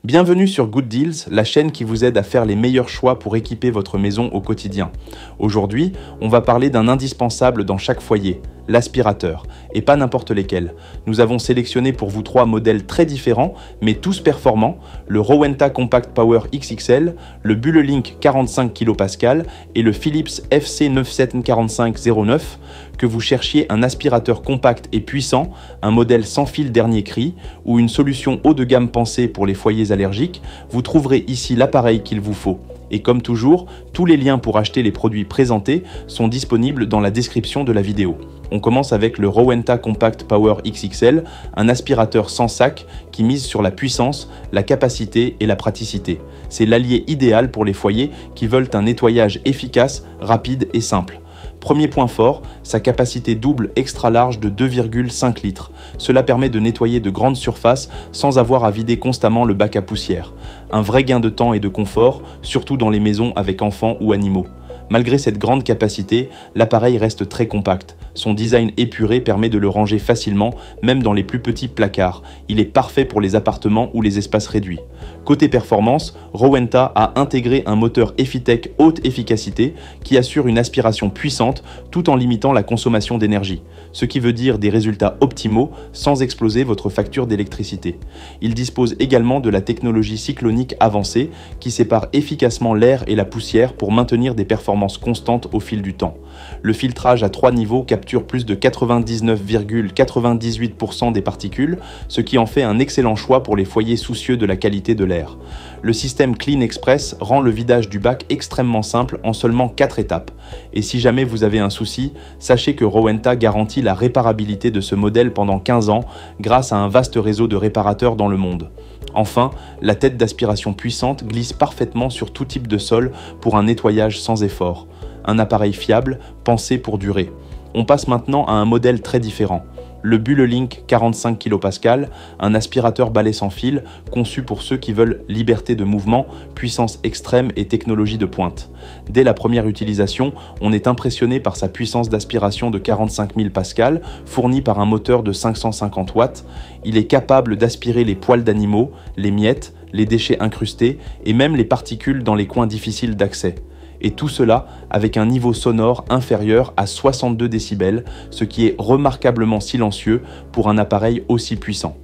Bienvenue sur Good Deals, la chaîne qui vous aide à faire les meilleurs choix pour équiper votre maison au quotidien. Aujourd'hui, on va parler d'un indispensable dans chaque foyer, l'aspirateur, et pas n'importe lesquels. Nous avons sélectionné pour vous 3 modèles très différents, mais tous performants, le Rowenta Compact Power XXL, le Bullelink 45 kPa et le Philips FC974509. Que vous cherchiez un aspirateur compact et puissant, un modèle sans fil dernier cri ou une solution haut de gamme pensée pour les foyers allergiques, vous trouverez ici l'appareil qu'il vous faut. Et comme toujours, tous les liens pour acheter les produits présentés sont disponibles dans la description de la vidéo. On commence avec le Rowenta Compact Power XXL, un aspirateur sans sac qui mise sur la puissance, la capacité et la praticité. C'est l'allié idéal pour les foyers qui veulent un nettoyage efficace, rapide et simple. Premier point fort, sa capacité double extra large de 2,5 litres. Cela permet de nettoyer de grandes surfaces sans avoir à vider constamment le bac à poussière. Un vrai gain de temps et de confort, surtout dans les maisons avec enfants ou animaux. Malgré cette grande capacité, l'appareil reste très compact. Son design épuré permet de le ranger facilement, même dans les plus petits placards. Il est parfait pour les appartements ou les espaces réduits. Côté performance, Rowenta a intégré un moteur Effitech haute efficacité qui assure une aspiration puissante tout en limitant la consommation d'énergie, ce qui veut dire des résultats optimaux sans exploser votre facture d'électricité. Il dispose également de la technologie cyclonique avancée qui sépare efficacement l'air et la poussière pour maintenir des performances constantes au fil du temps. Le filtrage à 3 niveaux capture plus de 99,98% des particules, ce qui en fait un excellent choix pour les foyers soucieux de la qualité de l'air. Le système Clean Express rend le vidage du bac extrêmement simple en seulement 4 étapes. Et si jamais vous avez un souci, sachez que Rowenta garantit la réparabilité de ce modèle pendant 15 ans grâce à un vaste réseau de réparateurs dans le monde. Enfin, la tête d'aspiration puissante glisse parfaitement sur tout type de sol pour un nettoyage sans effort. Un appareil fiable, pensé pour durer. On passe maintenant à un modèle très différent. Le Bullelink 45 kPa, un aspirateur balai sans fil, conçu pour ceux qui veulent liberté de mouvement, puissance extrême et technologie de pointe. Dès la première utilisation, on est impressionné par sa puissance d'aspiration de 45 000 pascal, fournie par un moteur de 550 watts. Il est capable d'aspirer les poils d'animaux, les miettes, les déchets incrustés et même les particules dans les coins difficiles d'accès. Et tout cela avec un niveau sonore inférieur à 62 décibels, ce qui est remarquablement silencieux pour un appareil aussi puissant.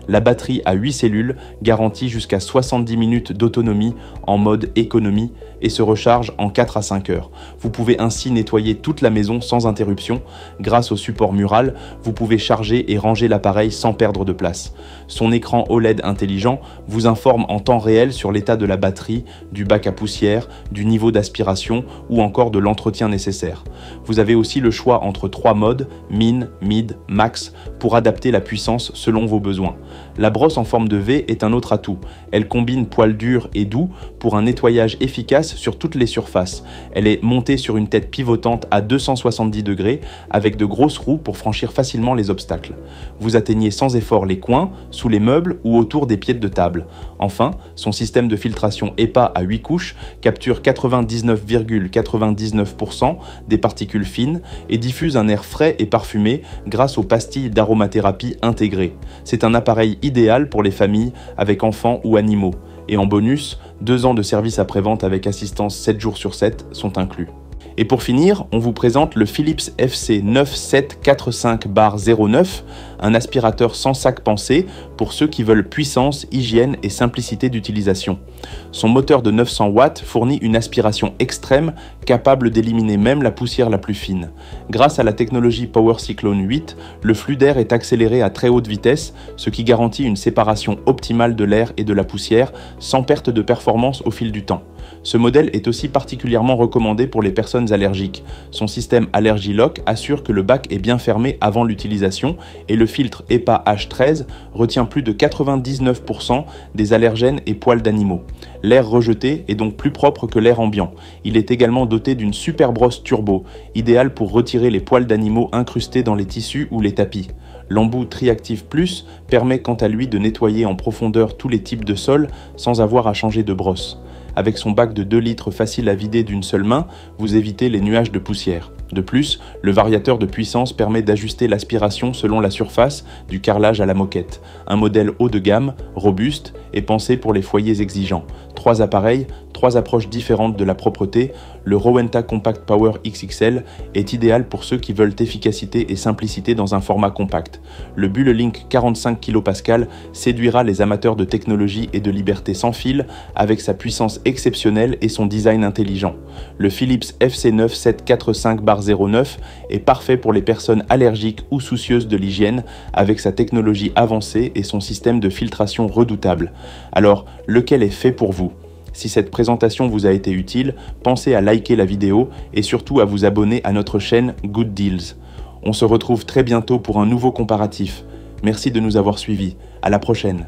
La batterie à 8 cellules garantit jusqu'à 70 minutes d'autonomie en mode économie et se recharge en 4 à 5 heures. Vous pouvez ainsi nettoyer toute la maison sans interruption. Grâce au support mural, vous pouvez charger et ranger l'appareil sans perdre de place. Son écran OLED intelligent vous informe en temps réel sur l'état de la batterie, du bac à poussière, du niveau d'aspiration ou encore de l'entretien nécessaire. Vous avez aussi le choix entre 3 modes, Min, Mid, Max, pour adapter la puissance selon vos besoins. La brosse en forme de V est un autre atout. Elle combine poils durs et doux pour un nettoyage efficace sur toutes les surfaces. Elle est montée sur une tête pivotante à 270 degrés avec de grosses roues pour franchir facilement les obstacles. Vous atteignez sans effort les coins, sous les meubles ou autour des pieds de table. Enfin, son système de filtration EPA à 8 couches capture 99,99% des particules fines et diffuse un air frais et parfumé grâce aux pastilles d'aromathérapie intégrées. C'est un appareil idéal pour les familles avec enfants ou animaux. Et en bonus, 2 ans de service après-vente avec assistance 7 jours sur 7 sont inclus. Et pour finir, on vous présente le Philips FC9745-09, un aspirateur sans sac pensé pour ceux qui veulent puissance, hygiène et simplicité d'utilisation. Son moteur de 900 watts fournit une aspiration extrême capable d'éliminer même la poussière la plus fine. Grâce à la technologie Power Cyclone 8, le flux d'air est accéléré à très haute vitesse, ce qui garantit une séparation optimale de l'air et de la poussière sans perte de performance au fil du temps. Ce modèle est aussi particulièrement recommandé pour les personnes allergiques. Son système Allergy Lock assure que le bac est bien fermé avant l'utilisation et le filtre EPA H13 retient plus de 99% des allergènes et poils d'animaux. L'air rejeté est donc plus propre que l'air ambiant. Il est également doté d'une super brosse turbo, idéale pour retirer les poils d'animaux incrustés dans les tissus ou les tapis. L'embout Triactive Plus permet quant à lui de nettoyer en profondeur tous les types de sols sans avoir à changer de brosse. Avec son bac de 2 litres facile à vider d'une seule main, vous évitez les nuages de poussière. De plus, le variateur de puissance permet d'ajuster l'aspiration selon la surface, du carrelage à la moquette. Un modèle haut de gamme, robuste et pensé pour les foyers exigeants. 3 appareils, 3 approches différentes de la propreté, le Rowenta Compact Power XXL est idéal pour ceux qui veulent efficacité et simplicité dans un format compact. Le Bullelink 45 kPa séduira les amateurs de technologie et de liberté sans fil avec sa puissance exceptionnelle et son design intelligent. Le Philips FC9 745/09 est parfait pour les personnes allergiques ou soucieuses de l'hygiène avec sa technologie avancée et son système de filtration redoutable. Alors, lequel est fait pour vous ? Si cette présentation vous a été utile, pensez à liker la vidéo et surtout à vous abonner à notre chaîne Good Deals. On se retrouve très bientôt pour un nouveau comparatif. Merci de nous avoir suivis. À la prochaine.